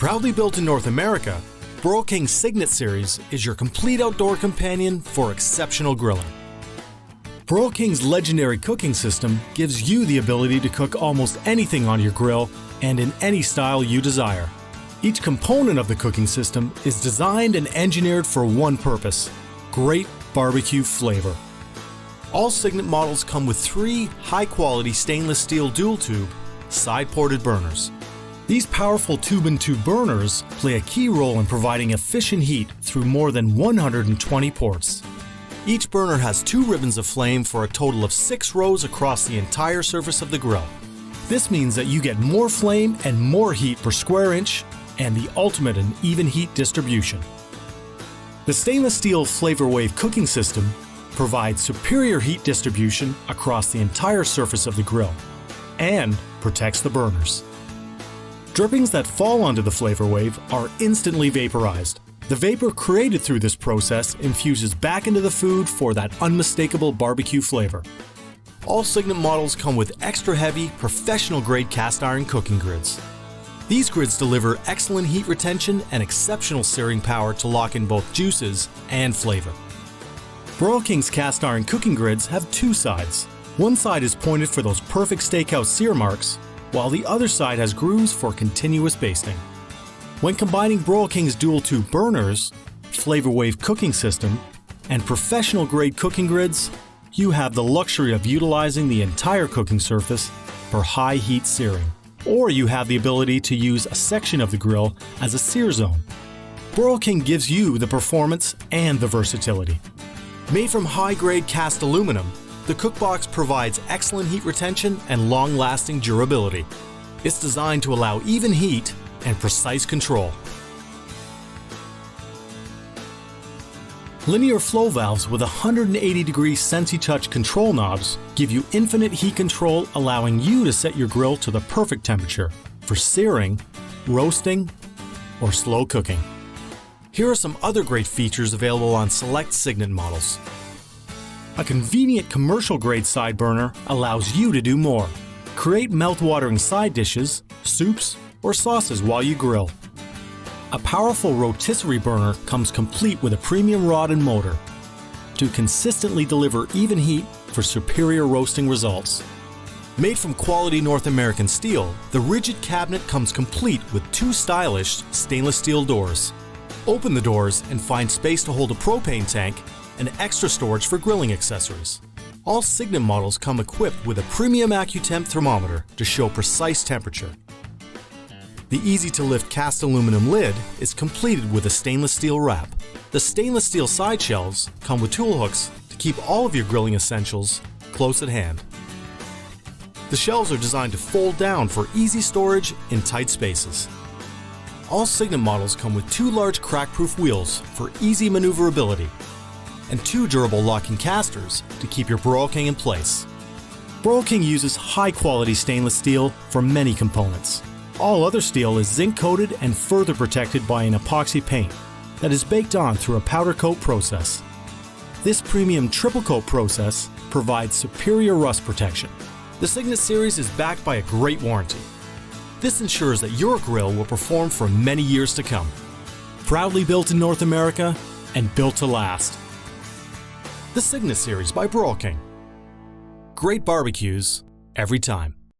Proudly built in North America, Broil King Signet series is your complete outdoor companion for exceptional grilling. Broil King's legendary cooking system gives you the ability to cook almost anything on your grill and in any style you desire. Each component of the cooking system is designed and engineered for one purpose: great barbecue flavor. All Signet models come with 3 high-quality stainless steel dual-tube, side-ported burners. These powerful tube-and-tube burners play a key role in providing efficient heat through more than 120 ports. Each burner has 2 ribbons of flame for a total of 6 rows across the entire surface of the grill. This means that you get more flame and more heat per square inch and the ultimate in even heat distribution. The stainless steel Flav-R-Wave cooking system provides superior heat distribution across the entire surface of the grill and protects the burners. Drippings that fall onto the Flav-R-Wave are instantly vaporized. The vapor created through this process infuses back into the food for that unmistakable barbecue flavor. All Signet models come with extra heavy, professional-grade cast iron cooking grids. These grids deliver excellent heat retention and exceptional searing power to lock in both juices and flavor. Broil King's cast iron cooking grids have 2 sides. One side is pointed for those perfect steakhouse sear marks, while the other side has grooves for continuous basting. When combining Broil King's dual-tube burners, Flav-R-Wave cooking system, and professional-grade cooking grids, you have the luxury of utilizing the entire cooking surface for high heat searing. Or you have the ability to use a section of the grill as a sear zone. Broil King gives you the performance and the versatility. Made from high-grade cast aluminum, the cookbox provides excellent heat retention and long-lasting durability. It's designed to allow even heat and precise control. Linear flow valves with 180-degree SensiTouch control knobs give you infinite heat control, allowing you to set your grill to the perfect temperature for searing, roasting, or slow cooking. Here are some other great features available on select Signet models. A convenient commercial-grade side burner allows you to do more. Create mouth-watering side dishes, soups, or sauces while you grill. A powerful rotisserie burner comes complete with a premium rod and motor to consistently deliver even heat for superior roasting results. Made from quality North American steel, the rigid cabinet comes complete with 2 stylish stainless steel doors. Open the doors and find space to hold a propane tank and extra storage for grilling accessories. All Signet models come equipped with a premium AccuTemp thermometer to show precise temperature. The easy-to-lift cast aluminum lid is completed with a stainless steel wrap. The stainless steel side shelves come with tool hooks to keep all of your grilling essentials close at hand. The shelves are designed to fold down for easy storage in tight spaces. All Signet models come with 2 large crack-proof wheels for easy maneuverability and 2 durable locking casters to keep your Broil King in place. Broil King uses high-quality stainless steel for many components. All other steel is zinc-coated and further protected by an epoxy paint that is baked on through a powder coat process. This premium triple coat process provides superior rust protection. The Signet series is backed by a great warranty. This ensures that your grill will perform for many years to come. Proudly built in North America and built to last. The Signet series by Broil King. Great barbecues every time.